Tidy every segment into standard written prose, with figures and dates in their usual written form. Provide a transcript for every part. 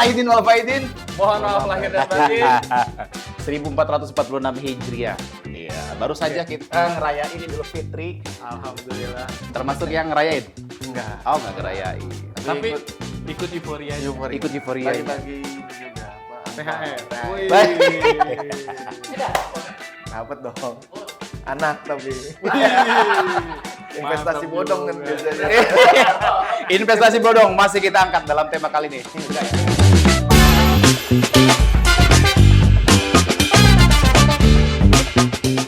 aidin wal faizin. Mohon maaf lahir dan batin. 1446 Hijriah. Iya, baru saja kita ngerayain Idul Fitri. Alhamdulillah. Termasuk yang ngerayain? Enggak. Oh, nggak ngerayain. Tapi ikut euforia. Ikut euforia. Bagi-bagi juga apa? THR. Wih. Dapat dong. Anak tapi. Mantap Investasi bodong kan juga. biasanya. Investasi bodong masih kita angkat dalam tema kali ini.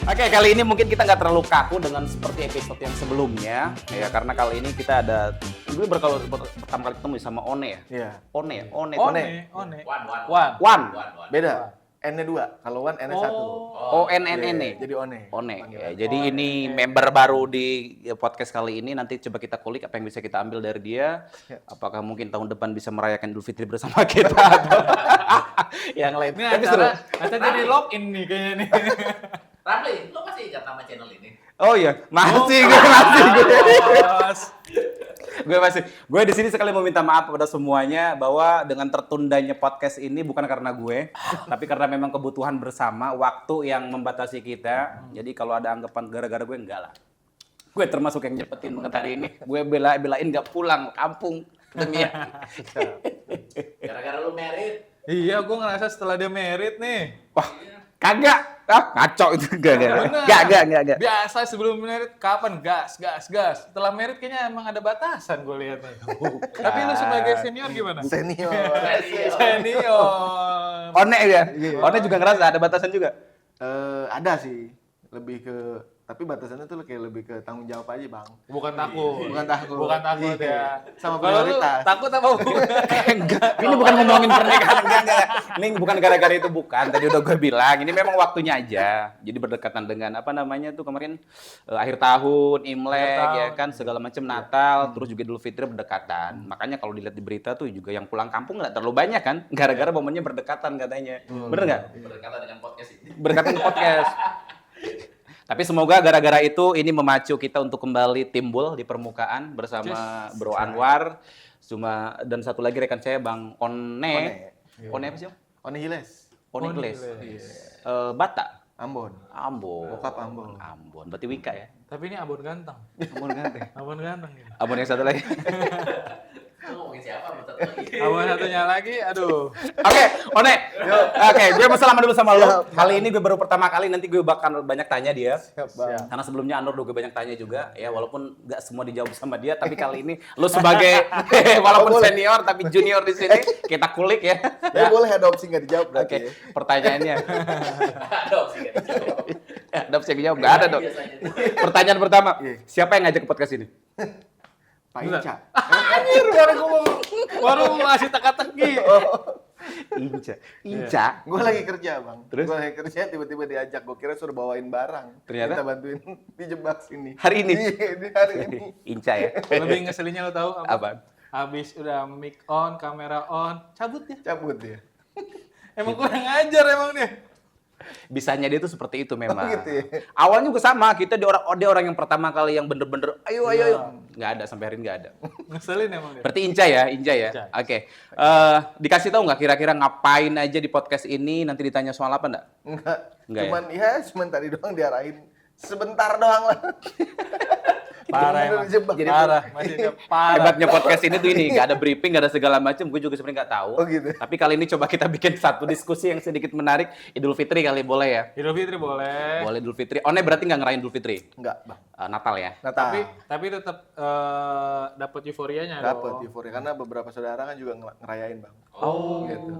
Oke, kali ini mungkin kita nggak terlalu kaku dengan seperti episode yang sebelumnya, ya karena kali ini kita ada, gue pertama kali ketemu sama One ya. Iya. One ya, One. One. One. Beda. N-nya 2. Kalau one N-nya 1. Oh, NNN nih. Jadi one. One. Ya, jadi ini member baru di podcast kali ini. Nanti coba kita kulik apa yang bisa kita ambil dari dia. Apakah mungkin tahun depan bisa merayakan Idul Fitri bersama kita atau yang lain. Ini Tapi seru. acara jadi login nih kayaknya nih. Ramli, lo masih ingat nama channel ini? Oh iya, masih gue di sini sekali mau minta maaf kepada semuanya bahwa dengan tertundanya podcast ini bukan karena gue, tapi karena memang kebutuhan bersama, waktu yang membatasi kita. Jadi kalau ada anggapan gara-gara gue, enggak lah. Gue termasuk yang nyepetin banget hari ini. Gue belain nggak pulang kampung demi Gara-gara lo merit. Iya, gue ngerasa setelah dia merit nih. Wah, kagak. Ngaco itu enggak. Biasa sebelum merit kapan gas. Setelah merit kayaknya emang ada batasan gue lihat nih. Tapi lu sebagai senior gimana? Senior. Senior. One ya? One juga ngerasa ada batasan juga? Ada sih. Lebih ke tapi batasannya tuh kayak lebih ke tanggung jawab aja, Bang. Bukan takut. Bukan takut. Bukan takut ya. Sama Kalau lu prioritas. takut apa bukan? Enggak, ini bukan ngomongin pernikahan, enggak. Ini bukan gara-gara itu, bukan. Tadi udah gue bilang, ini memang waktunya aja. Jadi berdekatan dengan apa namanya tuh kemarin akhir tahun, Imlek, ya kan, segala macam Natal, terus juga Idul Fitri berdekatan. Makanya kalau dilihat di berita tuh juga yang pulang kampung nggak terlalu banyak kan, gara-gara momennya berdekatan katanya. Bener nggak? Berdekatan dengan podcast ini. Berdekatan ke podcast. Tapi semoga gara-gara itu ini memacu kita untuk kembali timbul di permukaan bersama Bro Anwar, dan satu lagi rekan saya Bang One. One apa sih? One Hiles. One Gles. Bata. Ambon. Bokap Ambon. Ambon. Berarti Wika ya? Tapi ini Abon ganteng. Ambon ganteng. Abon ganteng. Gitu. Ambon yang satu lagi. Lo ngomongin siapa? Bentar lagi. Abon satunya lagi, aduh. Oke, One. Oke, gue mau salaman dulu sama lo. Kali ini gue baru pertama kali, nanti gue bakal banyak tanya dia. Siap. Karena sebelumnya Anur udah gue banyak tanya juga, ya walaupun nggak semua dijawab sama dia, tapi kali ini lo sebagai walaupun senior tapi junior di sini kita kulik ya. Ya boleh adopsi nggak dijawab berarti. Oke, pertanyaannya. Adopsi kan? Adopsi yang dijawab nggak ada dong. Pertanyaan pertama, siapa yang ngajak ke podcast ini? Pak Inca. Anjir, baru ngasih teka-teki. Inca. Gue lagi kerja, Bang. Terus? Gue lagi kerja tiba-tiba diajak. Gue kira suruh bawain barang. Ternyata? Kita bantuin dijebak sini. Hari ini? Iya, di hari ini. Inca ya. Lebih ngeselinnya lo tahu Apa? Habis udah mic on, kamera on, cabut dia. Cabut dia. Emang kurang ajar emang dia. Bisanya dia tuh seperti itu memang. Oh, gitu ya? Awalnya juga sama, dia orang yang pertama kali yang bener-bener ayo. Nggak ada, sampai hari ini nggak ada. Ngeselin emang dia. Berarti Inca ya? Inca. Oke. Dikasih tahu nggak kira-kira ngapain aja di podcast ini, nanti ditanya soal apa nggak? Enggak. Enggak Cuman tadi doang diarahin. Sebentar doang lah. Parah Bener-bener emang. dijebak. Jadi Parah, masih parah. Hebatnya podcast ini tuh ini, nggak ada briefing, nggak ada segala macam. Gue juga sebenarnya nggak tahu. Oh, gitu. Tapi kali ini coba kita bikin satu diskusi yang sedikit menarik. Idul Fitri kali boleh ya? Idul Fitri boleh. Boleh Idul Fitri. One berarti nggak ngerayain Idul Fitri? Enggak, Bang. Natal ya? Natal. Tapi tetap dapat euforianya Dapat dong. euforia karena beberapa saudara kan juga ngerayain, Bang. Oh, gitu.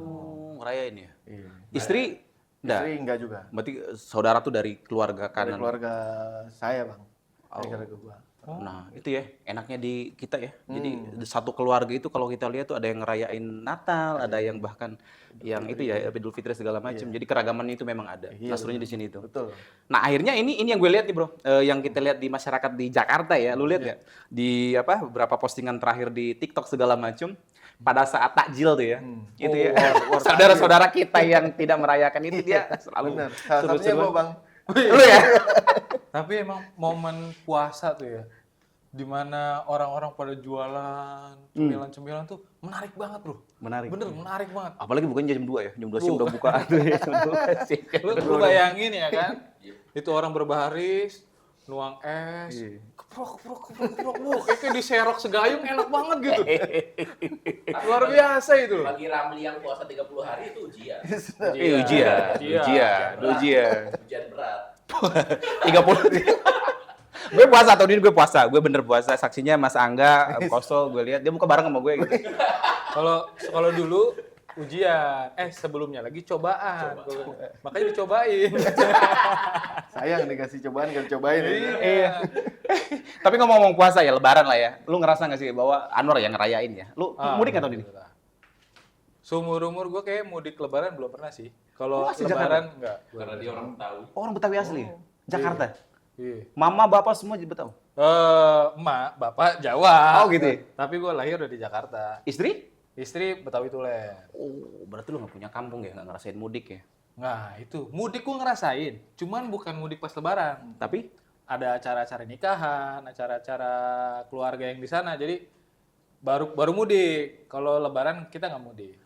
ngerayain ya? Iya. Istri? Nggak. Istri enggak juga. Berarti saudara tuh dari keluarga Dari kanan? keluarga saya, Bang. Dari Oh. keluarga gua. Nah, itu ya, enaknya di kita ya. Jadi satu keluarga itu kalau kita lihat tuh ada yang ngerayain Natal, ada yang bahkan yang itu ya Idul Fitri segala macam. Jadi keragamannya itu memang ada. Iya, Nasrunya di sini itu. Betul. Nah, akhirnya ini yang gue lihat nih, Bro. Yang kita lihat di masyarakat di Jakarta ya. Lu lihat nggak? Di beberapa postingan terakhir di TikTok segala macam pada saat takjil tuh ya. Itu ya. Saudara-saudara kita yang tidak merayakan itu dia selalu Benar. Salah satunya gua, Bang. Lu ya. Tapi emang momen puasa tuh ya. di mana orang-orang pada jualan cemilan-cemilan tuh menarik banget, Bro. Menarik. Bener, menarik banget. Apalagi bukan jam 2 ya. Jam 2 sih udah buka tuh ya. Jam 2 sih. Lu bayangin ya kan, itu orang berbaris, nuang es, Iya. keprok, kayak diserok segayung enak banget gitu. Luar biasa itu. Bagi Ramli yang puasa 30 hari itu ujian. Ujian. Ujian berat. 30. Gue puasa tahun ini, gue puasa. Gue bener puasa. Saksinya Mas Angga, Koso, gue lihat dia buka bareng sama gue gitu. Kalau dulu ujian, sebelumnya lagi cobaan. Makanya dicobain. Sayang dikasih cobaan gak dicobain. Iya. Tapi ngomong-ngomong puasa ya, lebaran lah ya. Lu ngerasa gak sih bahwa Anwar yang ngerayain ya? Lu mudik nggak tahun ini? Seumur-umur gue kayak mudik lebaran belum pernah sih. Kalau asli lebaran enggak. Karena dia orang Betawi. Oh, orang Betawi asli? Jakarta? Iya. Mama, bapak semua di Betawi? Emak, bapak Jawa. Oh gitu ya? Tapi gue lahir udah di Jakarta. Istri? Istri Betawi Tulen. Oh, berarti lu gak punya kampung ya? Gak ngerasain mudik ya? Nah, itu. Mudik gue ngerasain. Cuman bukan mudik pas lebaran. Tapi? Ada acara-acara nikahan, acara-acara keluarga yang di sana. Jadi baru mudik. Kalau lebaran kita nggak mudik.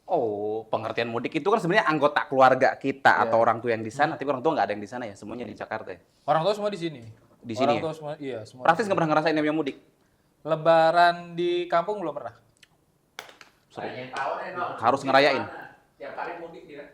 Oh, pengertian mudik itu kan sebenarnya anggota keluarga kita atau orang tua yang di sana, tapi orang tua nggak ada yang di sana ya, semuanya di Jakarta ya. Orang tua semua di sini. Di sini Orang ya? tua semua, iya semua. Praktis nggak pernah ngerasain namanya mudik? Lebaran di kampung belum pernah. Banyak tahun ya, Nol. Harus ngerayain? Tiap hari mudik dia.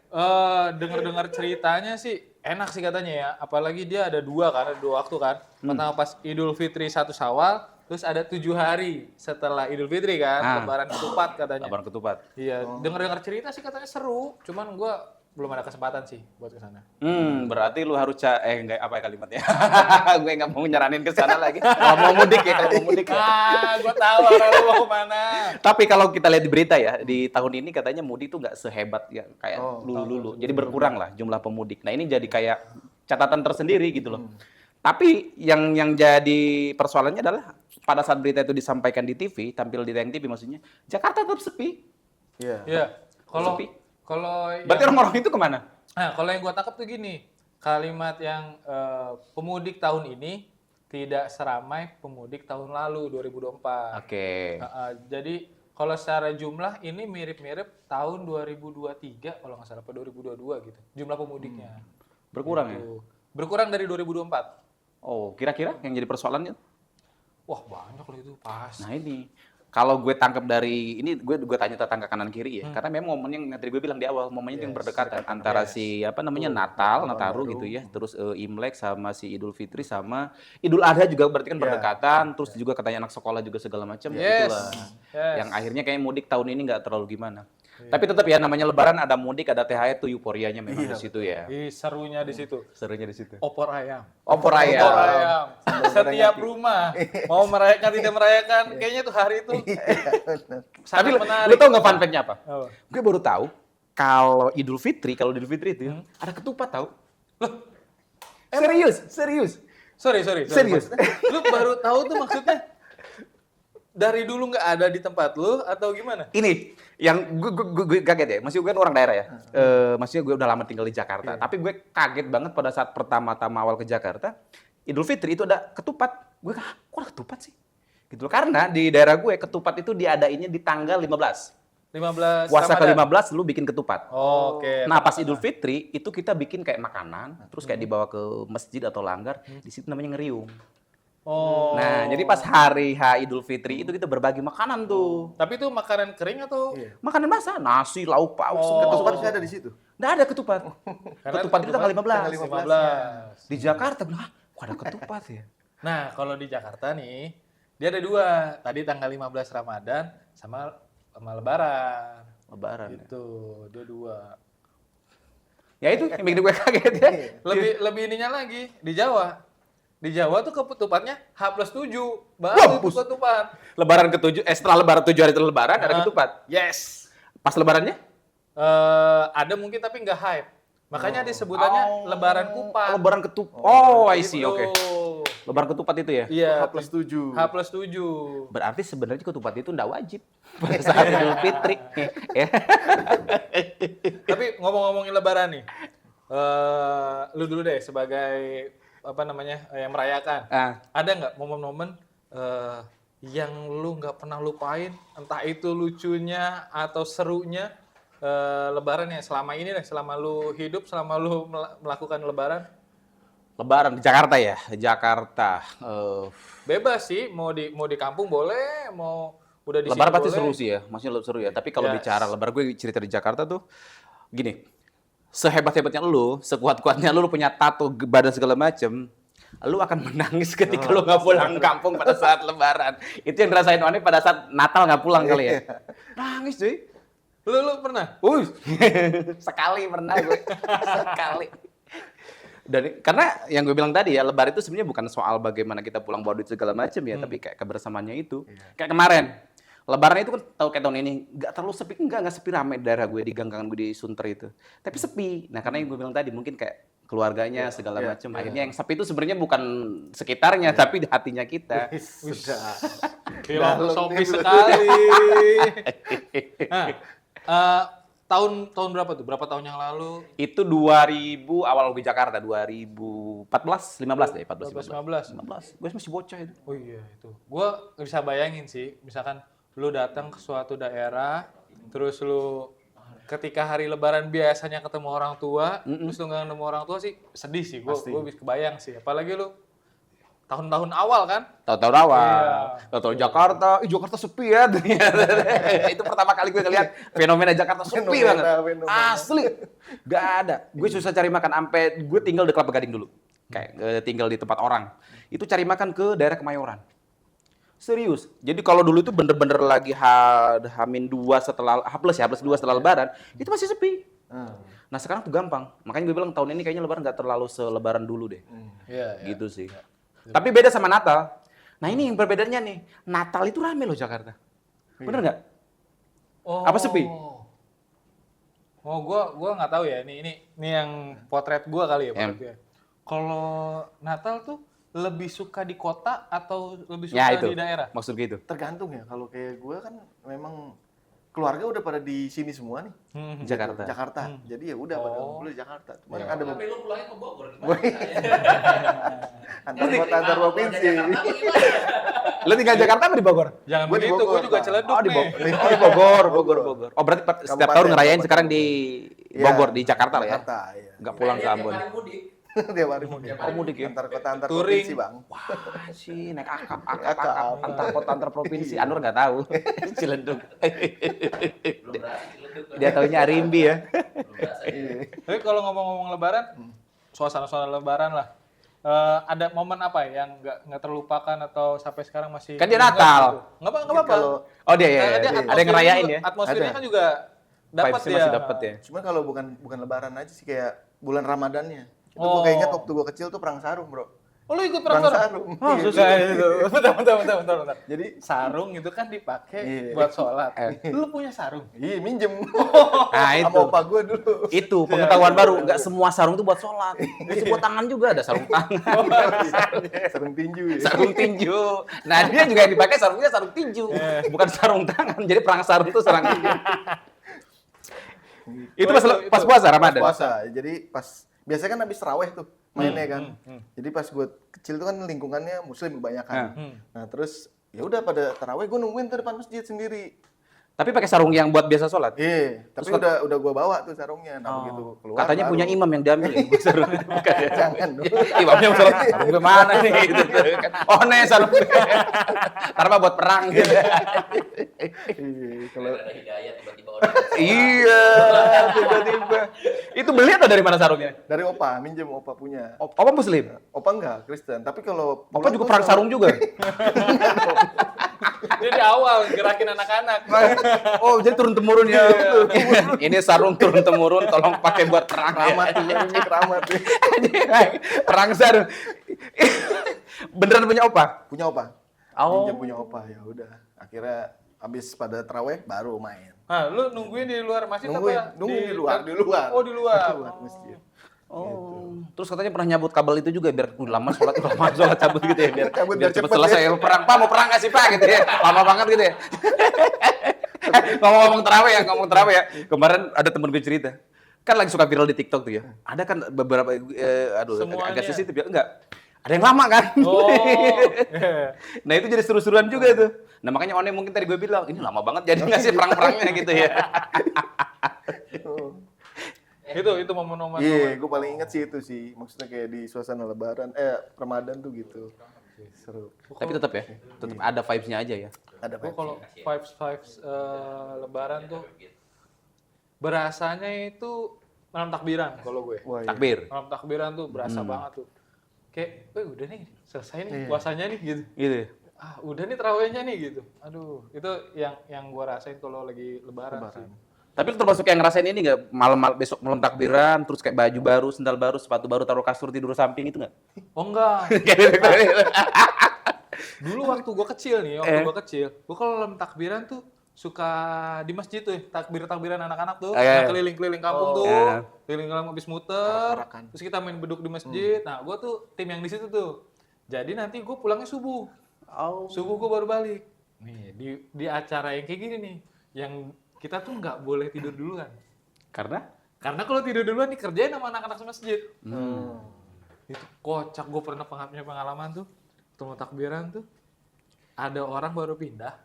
Dengar ceritanya sih enak sih katanya ya. Apalagi dia ada dua waktu kan. Pertama pas Idul Fitri 1 Syawal, terus ada 7 hari setelah Idul Fitri kan. Lebaran ketupat katanya. Lebaran ketupat. Iya, dengar cerita sih katanya seru. Cuman gua belum ada kesempatan sih buat ke sana. Berarti lu harus enggak apa ya kalimatnya? Gue nggak mau nyaranin ke sana lagi. Kalau mau mudik ya, kalau mau mudik. Gua tahu arah lu mau kemana. Tapi kalau kita lihat di berita ya, di tahun ini katanya mudik tuh nggak sehebat ya kayak dulu. Jadi berkurang lah jumlah pemudik. Nah ini jadi kayak catatan tersendiri gitu loh. Tapi yang jadi persoalannya adalah pada saat berita itu disampaikan di TV, tampil di tayang TV maksudnya, Jakarta tetap sepi. Iya. Sepi. Kalau Berarti orang-orang itu kemana? Nah, kalau yang gua tangkap tuh gini, kalimat yang pemudik tahun ini tidak seramai pemudik tahun lalu 2024. Oke. Jadi kalau secara jumlah ini mirip-mirip tahun 2023 kalau nggak salah, apa 2022 gitu. Jumlah pemudiknya. Berkurang ya? Gitu. Berkurang dari 2024. Oh, kira-kira yang jadi persoalannya? Wah, banyak loh itu pas. Nah ini, kalau gue tangkap dari ini, gue tanya tetangga kanan kiri ya, karena memang momen yang tadi gue bilang di awal, momennya itu yang berdekatan antara si apa namanya Nataru gitu ya, terus Imlek sama si Idul Fitri sama Idul Adha juga berarti kan berdekatan, terus juga katanya anak sekolah juga segala macam, ya itulah. Yang akhirnya kayak mudik tahun ini nggak terlalu gimana. Tapi tetap ya namanya Lebaran ada mudik, ada THR itu euforianya memang di situ ya. Serunya di situ. Serunya di situ. Opor ayam. Opor ayam. Opor ayam. Setiap rumah mau merayakan tidak merayakan, kayaknya tuh hari itu Tapi sangat lu menarik. tau nggak fun fact-nya apa? Apa? Gue baru tahu kalau Idul Fitri itu ya, ada ketupat tahu. Serius. Sorry. Serius? Lu baru tahu tuh maksudnya dari dulu nggak ada di tempat lu atau gimana? Ini yang gue kaget ya. Maksudnya gue kan orang daerah ya. Maksudnya gue udah lama tinggal di Jakarta. Tapi gue kaget banget pada saat pertama-tama awal ke Jakarta, Idul Fitri itu ada ketupat. Gue kok ada ketupat sih? Gitu loh. Karena di daerah gue ketupat itu diadainnya di tanggal 15. 15 Puasa Ramadan. ke-15 lu bikin ketupat. Oke. Nah, pas Idul Fitri itu kita bikin kayak makanan, terus kayak dibawa ke masjid atau langgar, di situ namanya ngeriung. Oh. Nah, jadi pas hari H Idul Fitri itu kita berbagi makanan tuh. Tapi itu makanan kering atau? Makanan basah, nasi, lauk pauk, Ketupat ketupat. sih ada di situ. Nggak ada ketupat. Karena Ketupat itu tanggal 15. tanggal 15. Di Jakarta, bilang, kok ada ketupat ya? Nah, kalau di Jakarta nih, dia ada dua. Tadi tanggal 15 Ramadan sama Lebaran. Lebaran. Itu, dia dua. Ya itu yang bikin gue kaget ya. Lebih ininya lagi, di Jawa. Di Jawa tuh ketupatnya H+7. Baru itu ketupat. Lebaran ke-7, setelah Lebaran 7 hari setelah Lebaran ada ketupat. Yes. Pas Lebarannya? Ada mungkin tapi nggak hype. Makanya disebutannya Lebaran Kupat. Lebaran ketupat. Oh, I see, Gitu. oke. Lebaran ketupat itu ya? Iya. H+7. H+7. Berarti sebenarnya ketupat itu nggak wajib pada saat Idul Fitri. Ya. Tapi ngomong-ngomongin Lebaran nih, lu dulu deh sebagai apa namanya yang merayakan. Ada nggak momen-momen yang lu nggak pernah lupain, entah itu lucunya atau serunya Lebaran ya selama ini deh, selama lu hidup, selama lu melakukan Lebaran? Lebaran di Jakarta ya, di Jakarta. Bebas sih, mau di kampung boleh, mau udah di Lebaran sini pasti boleh. seru sih ya, maksudnya seru ya. Tapi kalau Yes. bicara Lebaran, gue cerita di Jakarta tuh gini, sehebat-hebatnya lu, sekuat-kuatnya lu punya tato badan segala macem, lu akan menangis ketika lu nggak pulang kampung pada saat Lebaran. Itu yang dirasain Oni pada saat Natal nggak pulang kali ya. Nangis cuy. Lu pernah? Sekali pernah gue. Sekali. Dan karena yang gue bilang tadi ya, Lebaran itu sebenarnya bukan soal bagaimana kita pulang bawa duit segala macam ya, tapi kayak kebersamaannya itu. Kayak kemarin, Lebaran itu kan tahu kayak tahun ini nggak terlalu sepi, nggak sepi rame daerah gue di gang-gang gue di Sunter itu. Tapi sepi. Nah karena yang gue bilang tadi mungkin kayak keluarganya segala macam. Akhirnya yang sepi itu sebenarnya bukan sekitarnya, tapi di hatinya kita. Sudah. Filosofi sekali. Nah, tahun berapa tuh? Berapa tahun yang lalu? Itu 2000 awal gue Jakarta 2014, 15 deh, 14, 15. 15. Gue masih bocah itu. Oh iya itu. Gua nggak bisa bayangin sih, misalkan lu datang ke suatu daerah, terus lu ketika hari Lebaran biasanya ketemu orang tua, terus lu nggak ketemu orang tua sih sedih sih. Gua bisa kebayang sih. Apalagi lu tahun-tahun awal kan? Tahun-tahun awal. Iya. Tahu-tahu Jakarta, Jakarta sepi ya. Itu pertama kali gue ngeliat fenomena Jakarta sepi banget. Fenomena. Asli. Gak ada. Gue susah cari makan sampai gue tinggal di Kelapa Gading dulu. Kayak tinggal di tempat orang. Itu cari makan ke daerah Kemayoran. Serius. Jadi kalau dulu itu bener-bener lagi H-2 setelah H+2 setelah Lebaran, itu masih sepi. Nah sekarang tuh gampang. Makanya gue bilang tahun ini kayaknya Lebaran gak terlalu selebaran dulu deh. Iya. Gitu sih. Tapi beda sama Natal. Nah ini yang perbedaannya nih. Natal itu rame loh Jakarta. Bener nggak? Oh. Apa sepi? Oh, gua nggak tahu ya. Ini yang potret gua kali ya. Kalau Natal tuh lebih suka di kota atau lebih suka Ya itu. di daerah? Maksud gitu. Tergantung ya, kalau kayak gue kan memang keluarga udah pada di sini semua nih. Jakarta. Jakarta. Jadi ya udah pada ngumpul di Jakarta. Cuman ada Tapi lu pulangnya ke Bogor antar kota antar provinsi. Lo tinggal Jakarta apa di Bogor? Jangan Gua di begitu, Bogor, gua juga Pak. celeduk Oh di nih. Bogor. Oh di Bogor. Oh berarti setiap tahun ngerayain Kabupaten sekarang di Iya, Bogor, di Jakarta lah ya? Jakarta, iya. Nggak pulang ke Ambon. Tiap hari mudik. Oh mudik ya? Antar kota antar Touring. provinsi, Bang. Wah sih, naik akap, Akap. antar kota, antar provinsi. Anur nggak tahu. Ciledug. Belum berhasil. Dia taunya Arimbi ya. Belum berhasil. Iya. Tapi kalau ngomong-ngomong Lebaran, suasana-suasana Lebaran lah. Ada momen apa ya yang nggak terlupakan atau sampai sekarang masih Kan dia diingat Natal. gitu? Nggak apa-apa. Kalau- Oh dia ya, Nah, ada yang atmosfernya ngerayain juga- ya? Atmosfernya Ada. kan juga dapat Vibes-nya ya. masih dapat ya? Cuma kalau bukan lebaran aja sih, kayak bulan Ramadannya. Itu Oh. gue kayak ingat waktu gue kecil tuh perang sarung, Bro. Oh, lu ikut perang sarung? Oh, Bentar. Bentar. Jadi Sarung itu kan dipakai Iya. buat sholat. Lu punya sarung? iya minjem. Nah itu. Sama opa gue dulu. Itu pengetahuan baru, nggak semua sarung itu buat sholat. Bisa buat tangan juga, ada sarung tangan, Sarung tinju ya. sarung tinju. Nah dia juga yang dipakai sarungnya sarung tinju, bukan sarung tangan. Jadi perang sarung itu sarung tinju. Itu pas puasa Ramadan. Puasa. Jadi pas biasanya kan habis taraweh tuh mainnya kan. Jadi pas gue kecil tuh kan lingkungannya muslim kebanyakan. Nah, terus ya udah pada taraweh gue nungguin tuh depan masjid sendiri. Tapi pakai sarung yang buat biasa sholat. Iya, tapi udah gue bawa tuh sarungnya. Nah, begitu keluar. Katanya baru- punya imam yang diambil ya, buat sarung. Bukan ya? Jangan dong. Imamnya mau sholat, sarung gue mana nih? Gitu, kan. Oh nih sarung gue. Ntar mah buat perang gitu. Iya, kalau Ada hidayah tiba-tiba orang. Iya, tiba-tiba. Itu beli atau dari mana sarungnya? dari opa, minjem opa punya. Opa muslim? Opa enggak, Kristen. Tapi kalau Opa pulang juga gua perang selalu- sarung juga? Dia di awal gerakin anak-anak. Oh, jadi turun-temurun ya. Ini sarung turun-temurun, tolong pakai buat perang ya. Keramat tuh, ini keramat tuh. Perang sarung. Beneran punya opa? Punya opa. Oh. Minjem punya opa, ya udah. Akhirnya habis pada taraweh baru main. Nah, lu nungguin di luar masjid apa? Nungguin di luar, di luar. Oh, di luar. Di luar masjid. Oh, terus katanya pernah nyabut kabel itu juga biar lama sholat cabut gitu ya biar Cabut biar biar cepet cepet selesai ya. perang. Pak mau perang nggak sih Pak gitu ya, lama banget gitu ya. Ngomong-ngomong terawih ya, kemarin ada temen gue cerita, kan lagi suka viral di TikTok tuh ya. Ada kan beberapa, aduh Semuanya. agak sensitif ya, enggak. ada yang lama kan. Oh. Nah itu jadi seru-seruan juga tuh. Nah makanya One mungkin tadi gue bilang, ini lama banget jadi nggak sih perang-perangnya gitu ya. Itu momen-momen. Iya, gue paling inget sih itu sih. Maksudnya kayak di suasana lebaran, Ramadan tuh gitu. Seru. Tapi tetap ya, tetap ada vibes-nya aja ya. Ada Gue vibes. kalau vibes lebaran tuh berasanya itu malam takbiran kalau gue. Wah, iya. Takbir. Malam takbiran tuh berasa banget tuh. Kayak, udah nih, selesai nih puasanya nih gitu. Gitu ya. Udah nih terawihnya nih gitu. Aduh, itu yang gue rasain kalau lagi lebaran. Sih. Tapi lu termasuk yang ngerasain ini nggak malam besok malam takbiran, terus kayak baju baru, sendal baru, sepatu baru, taruh kasur tidur samping itu nggak? Oh enggak. Dulu waktu gue kecil nih, gue kalau malam takbiran tuh suka di masjid tuh, takbiran anak-anak tuh, yang keliling-keliling kampung tuh, keliling-keliling habis muter, terus kita main beduk di masjid. Nah, gue tuh tim yang di situ tuh. Jadi nanti gue pulangnya subuh. Subuh gue baru balik. Nih, di acara yang kayak gini nih, yang kita tuh nggak boleh tidur duluan. Karena? Karena kalau tidur duluan dikerjain sama anak-anak masjid. Itu kocak, gue pernah punya pengalaman tuh, ketemu takbiran tuh, ada orang baru pindah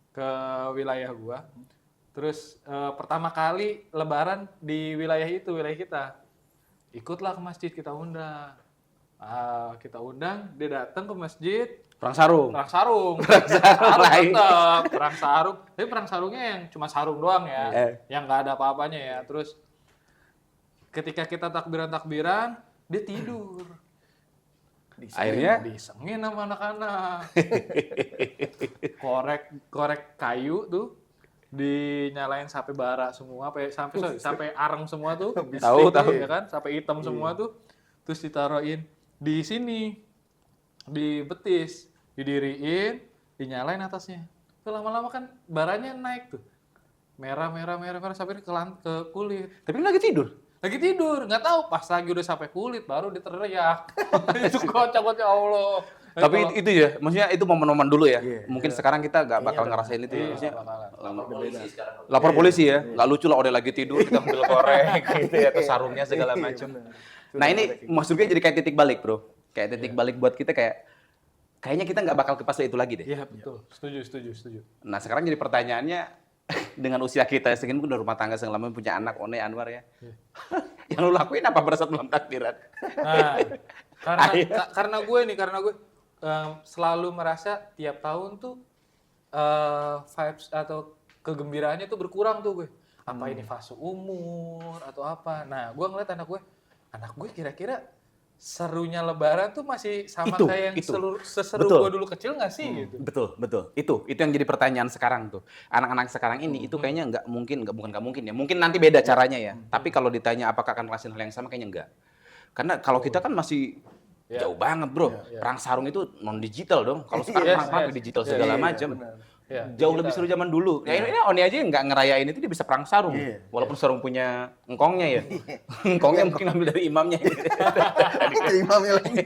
ke wilayah gua. Terus pertama kali lebaran di wilayah itu, wilayah kita. Ikutlah ke masjid, kita undang. Dia datang ke masjid. Perang sarung. Perang sarung lain. tetap. Perang sarung. Tapi perang sarungnya yang cuma sarung doang ya. Yang nggak ada apa-apanya ya. Terus ketika kita takbiran, dia tidur. Akhirnya Disengin sama anak-anak. korek kayu tuh dinyalain sampai bara semua, sampai areng semua tuh. Tahu. Ya kan, sampai hitam semua tuh. Terus ditaruhin di sini, di betis, didiriin, dinyalain atasnya. Tuh lama-lama kan baranya naik tuh. Merah sampai ke kulit. tapi lu lagi tidur. Lagi tidur, nggak tahu pas lagi udah sampai kulit baru dia teriak. Itu kocak Allah. Tapi itu ya, maksudnya itu momen-momen dulu ya. Mungkin sekarang kita nggak bakal ngerasain itu ya. Maksudnya Polisi sekarang. lapor polisi ya, nggak lucu lah udah lagi tidur kita ambil korek gitu ya, atau sarungnya segala macam. Nah ini maksudnya jadi kayak titik balik bro, kayak titik balik buat kita kayaknya kita nggak bakal ke fase itu lagi deh. Iya betul, setuju. Nah sekarang jadi pertanyaannya dengan usia kita segini udah rumah tangga segala macam punya anak One Anwar ya, yang lu lakuin apa pada saat malam takbiran? Nah, karena gue selalu merasa tiap tahun tuh vibes atau kegembiraannya tuh berkurang tuh gue. Apa ini fase umur atau apa? Nah, gue ngeliat anak gue kira-kira serunya lebaran tuh masih sama kayak yang seseru gue dulu kecil nggak sih gitu. Betul. Itu yang jadi pertanyaan sekarang tuh. Anak-anak sekarang ini itu kayaknya nggak mungkin ya. Mungkin nanti beda caranya ya. Tapi kalau ditanya apakah akan ngerasain hal yang sama kayaknya enggak. Karena kalau kita kan masih jauh banget, bro. Perang sarung itu non digital dong. Kalau sekarang perang digital segala macam. Jauh lebih seru zaman dulu. Ya ini Oni aja nggak ngerayain itu dia bisa perang sarung. Walaupun sarung punya engkongnya ya. Engkongnya mungkin ambil dari imamnya. Imamnya lagi.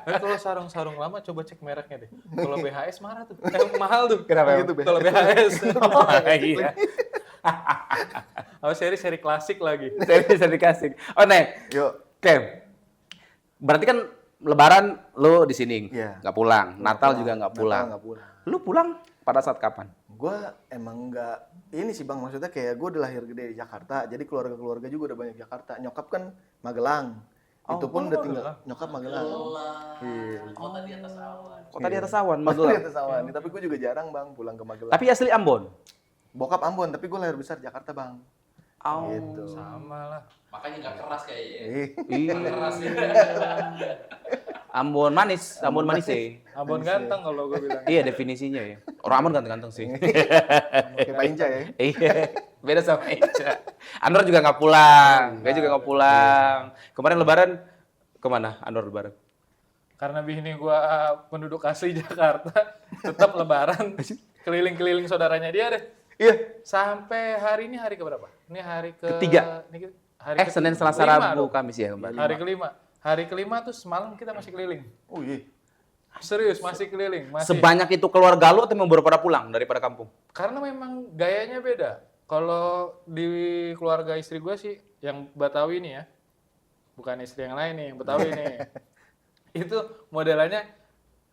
Tapi kalau sarung-sarung lama coba cek mereknya deh. Kalau BHS marah tuh. Mahal tuh. Kenapa? Gitu, Kalau BHS. Iya. Seri klasik lagi. Bisa dikasih. Oh, Nek. Yuk. Oke. Berarti kan Lebaran lu di sini Iya. nggak pulang, Natal juga nggak pulang. Nggak pulang. Lu pulang pada saat kapan? Gue emang nggak ini sih bang, maksudnya kayak gue udah lahir gede di Jakarta, jadi keluarga juga udah banyak di Jakarta. Nyokap kan Magelang, itu pun udah tinggal nyokap Magelang. Iya. Kota di atas awan. Kota di atas awan, Di Magelang. atas awan. Tapi gue juga jarang bang pulang ke Magelang. Tapi asli Ambon. Bokap Ambon, tapi gue lahir besar di Jakarta bang. Oh. Gitu. Sama lah. Makanya nggak keras kayaknya. Iya. Keras ya. Ambon manis sih. Ambon ganteng kalau gue bilang. Iya definisinya ya. Orang Ambon ganteng-ganteng sih. Kayak Pak Inca ya. Iya, beda sama Ica. Anwar juga nggak pulang, gue juga nggak pulang. Kemarin Lebaran kemana Anwar Lebaran? Karena bini gue penduduk asli Jakarta, tetap Lebaran keliling-keliling saudaranya dia deh. Iya. Sampai hari ini hari keberapa? Ini hari Ketiga. Senin, Selasa, Rabu, Kamis ya kemarin. Hari kelima. Hari kelima tuh semalam kita masih keliling. Oh iya. Serius masih keliling. Masih. Sebanyak itu keluarga lu atau memang baru pada pulang daripada kampung? Karena memang gayanya beda. Kalau di keluarga istri gue sih yang Betawi nih ya, bukan istri yang lain nih, yang Betawi nih. itu modelannya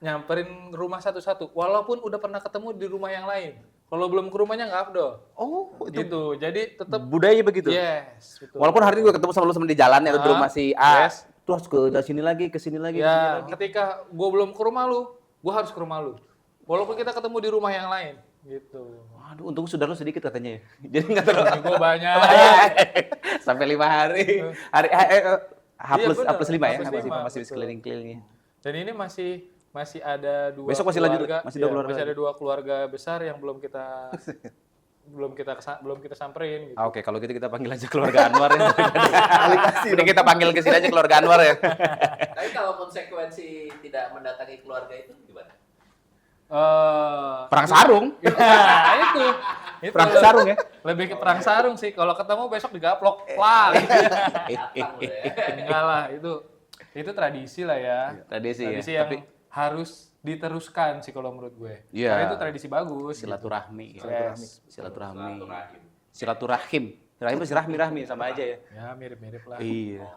nyamperin rumah satu-satu, walaupun udah pernah ketemu di rumah yang lain. Kalau belum ke rumahnya nggak afdol. Oh, itu Gitu. Jadi tetap budaya begitu. yes. Betul. Walaupun hari ini gue ketemu sama lu sama di jalan ya, di rumah si A. Yes. Tuh harus ke sini lagi, ke sini lagi, ke sini Ya, lagi. ketika gue belum ke rumah lu, gue harus ke rumah lu. Walaupun kita ketemu di rumah yang lain, gitu. Waduh, untung saudara lu sedikit katanya ya. Jadi nggak terlalu Gue banyak. sampai 5 hari. H Iya, bener. plus 5 ya, H+5, masih betul. sekeliling-kelilingnya. Dan ini masih ada dua Besok masih lanjut, keluarga, masih dua keluarga masih ada lagi. 2 keluarga besar yang belum kita samperin gitu. Ah, oke, kalau gitu kita panggil aja keluarga Anwar ya. Ini kita panggil ke sini aja keluarga Anwar ya. Tapi kalau konsekuensi tidak mendatangi keluarga itu gimana? Perang sarung. Nah, itu Perang sarung ya. lebih ke perang sarung sih. Kalau ketemu besok digaplok, lah. Datang udah ya. Enggak lah, itu tradisi lah ya. Tradisi ya, Tradisi yang tapi- harus diteruskan sih kalau menurut gue. Iya. Karena itu tradisi bagus. Silaturahmi. Yes. Silaturahmi. Silaturahim. Silaturahim. Rahim pasti rahmi sama aja ya. Ya mirip-mirip lah. Iya.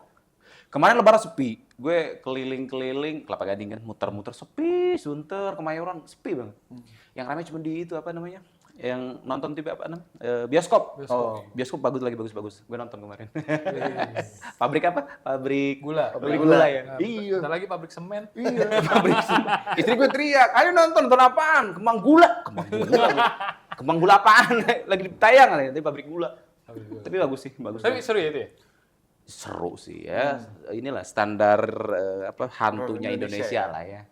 Kemarin lebaran sepi. Gue keliling-keliling Kelapa Gading kan, muter-muter sepi, sunter, Kemayoran sepi banget. Yang ramai cuma di itu apa namanya? Yang nonton TV apa namanya? Bioskop. Oh, bioskop bagus lagi bagus-bagus. Gue nonton kemarin. Pabrik apa? Pabrik Gula. Pabrik gula ya. Nah, Iya. bentar lagi pabrik semen. Pabrik. Istri gue teriak, "Ayo nonton apaan? Kembang gula." Kembang gula. Kembang gula apaan? Lagi ditayang kali, tapi pabrik gula. Tapi bagus sih, bagus. Tapi seru ya itu ya? Seru sih ya. Inilah standar hantunya Indonesia lah ya.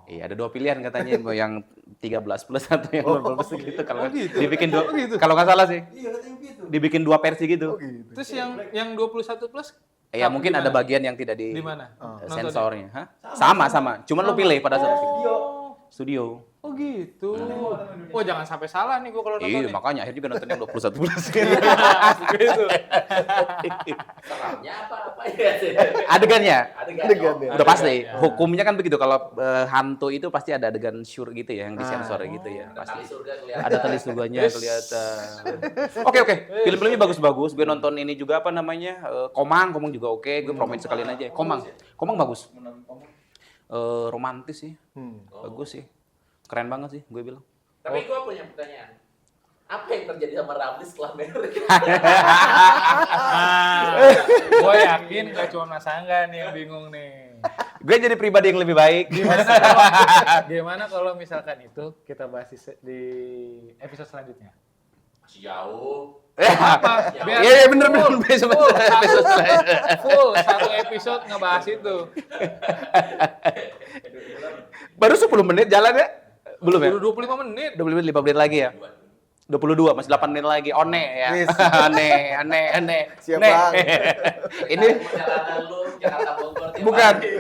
Iya, ada 2 pilihan katanya, mau yang 13 plus atau yang 12 plus gitu. Kalau dibikin dua, kalau nggak salah sih. Iya, katanya gitu. Dibikin 2 versi gitu. Terus yang 21 plus? Ya mungkin di ada mana? bagian yang tidak di Di mana? sensornya. Hah? Sama. Cuman lu pilih pada saat studio. Oh gitu. Oh jangan sampai salah nih gua kalau nonton Iya, nih. makanya akhirnya juga nonton yang 21 plus. Gitu. Seramnya apa ya? Adegannya. Adegannya. Udah pasti. Hukumnya kan begitu, kalau hantu itu pasti ada adegan sure gitu ya, yang disensor gitu ya. Tali Pasti. surga kelihatan. Ada tali surganya kelihatan. Oke. Film-filmnya bagus-bagus. Gue nonton ini juga apa namanya? Komang juga oke. Gue promoin sekalian aja. Komang bagus. Romantis sih. Bagus sih. Keren banget sih, gue bilang. Tapi gue punya pertanyaan. Apa yang terjadi sama Ramli setelah married? Gue yakin gak cuma Mas Angga nih yang bingung nih. Gue jadi pribadi yang lebih baik. Gimana kalau misalkan itu kita bahas di episode selanjutnya? Masih jauh. Apa? Biar Iya, bener. Besok full, episode selanjutnya. full 1 episode ngebahas itu. Baru 10 menit jalan ya? Belum ya? Udah 25 menit. 25 menit, 5 menit lagi ya? 22, masih 8 menit lagi. One ya. Yes. Aneh. Siap, Nih. Bang. Ini Perjalanan lu Jakarta Bogor tiap bukan hari.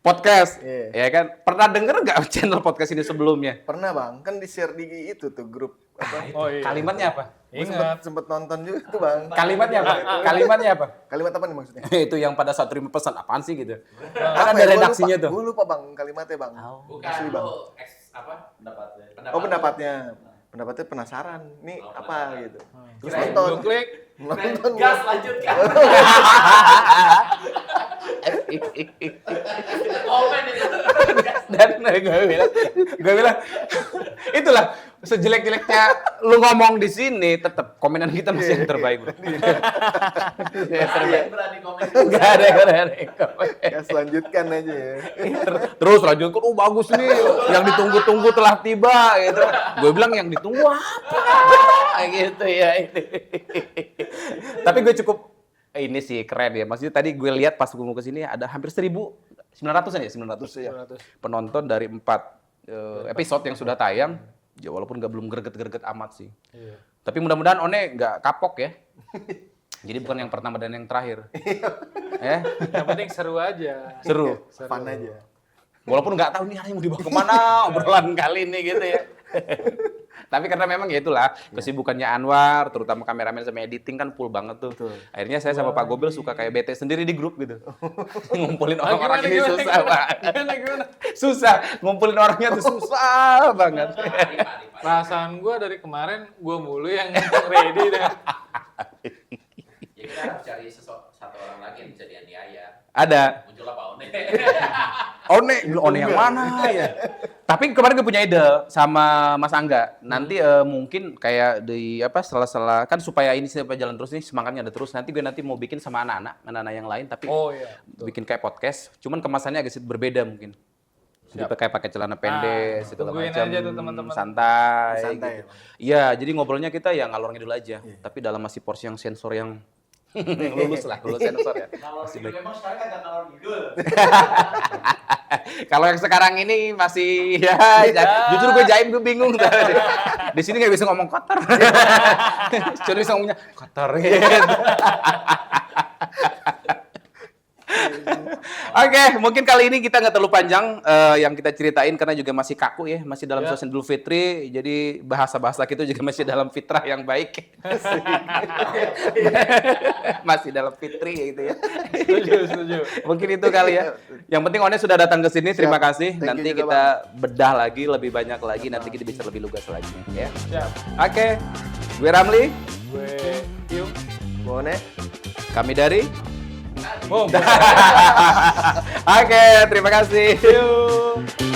podcast. Iya. Ya kan? Pernah denger nggak channel podcast ini sebelumnya? Pernah Bang, kan di-share di itu tuh grup apa? Oh iya. Kalimatnya apa? Gue Ingat. sempet nonton juga tuh Bang. Kalimatnya apa? Kalimatnya apa? Kalimat apa nih maksudnya? Itu yang pada saat terima pesan apaan sih gitu. Apa Kan ada ya? Gua redaksinya lupa. tuh. Gue lupa Bang kalimatnya Bang. Bukan Asli, Bang. lu pendapatnya. Oh pendapatnya. Pendapatnya penasaran. Nih Oh, apa penasaran. gitu. Terus Kirain nonton. Gue klik. Nonton. Gas lanjutkan. Komen itu. Dan gue bilang, itulah sejelek-jeleknya lu ngomong di sini, tetap komenan kita masih yang terbaik. Bro. Ada yang berani komen. Gak ada yang komen. Gas lanjutkan aja ya. Terus lanjutkan, bagus nih, yang ditunggu-tunggu telah tiba gitu. Gue bilang yang ditunggu apa? Gitu ya ini. Tapi gue cukup ini sih keren ya. Maksudnya tadi gue lihat pas gue mau ke sini ada hampir 1.900-an ya, 900 ya. Penonton dari 4 episode yang sudah tayang. Ya walaupun belum greget-greget amat sih. Iya. Tapi mudah-mudahan One nggak kapok ya. Jadi bukan yang pertama dan yang terakhir. Yang penting seru aja. Seru. Fun aja. Walaupun nggak tahu nih hari mau dibawa kemana obrolan kali ini gitu ya. Tapi karena memang ya itulah kesibukannya Anwar, terutama kameramen sama editing kan full banget tuh. Betul. Akhirnya saya sama Pak Gobel suka kayak bete sendiri di grup gitu. Ngumpulin Ah, orang-orang ini gimana, susah banget. Gimana? Susah, ngumpulin orangnya tuh susah banget. Padi. Perasaan gue dari kemarin gue mulu yang ready deh. Ya kita harus cari satu orang lagi yang bisa dianiaya. Ada. Muncullah Pak One. One yang mana ya? Tapi kemarin gue punya ide sama Mas Angga. Nanti mungkin kayak di apa setelah kan supaya ini supaya jalan terus nih semangatnya ada terus. Nanti gue mau bikin sama anak-anak yang lain tapi bikin kayak podcast. Cuman kemasannya agak sedikit berbeda mungkin. Jadi pakai celana pendek segala tungguin macam. aja tuh teman-teman. Santai. Santai, Gitu. Iya, jadi ngobrolnya kita ya ngalor ngidul aja. Tapi dalam masih porsi yang sensor yang lulus sensor ya. Kalau itu memang sekarang kagak ngalor ngidul. Kalau yang sekarang ini masih jujur gue Jaim gue bingung tadi. Di sini nggak bisa ngomong kotor. Cuma bisa ngomongnya kotor gitu. Oke, mungkin kali ini kita nggak terlalu panjang yang kita ceritain karena juga masih kaku ya, masih dalam suasana Idul Fitri, jadi bahasa-bahasa kita juga masih dalam fitrah yang baik. Masih dalam fitri gitu ya. Setuju. Mungkin itu kali ya. Yang penting One sudah datang ke sini, terima kasih. Thank Nanti you juga, kita bedah lagi lebih banyak lagi, nanti kita bisa lebih lugas lagi ya. Siap. Oke, gue Ramli, Gue Yung. Boleh. kami dari. Boom. Oke, terima kasih. Yuk.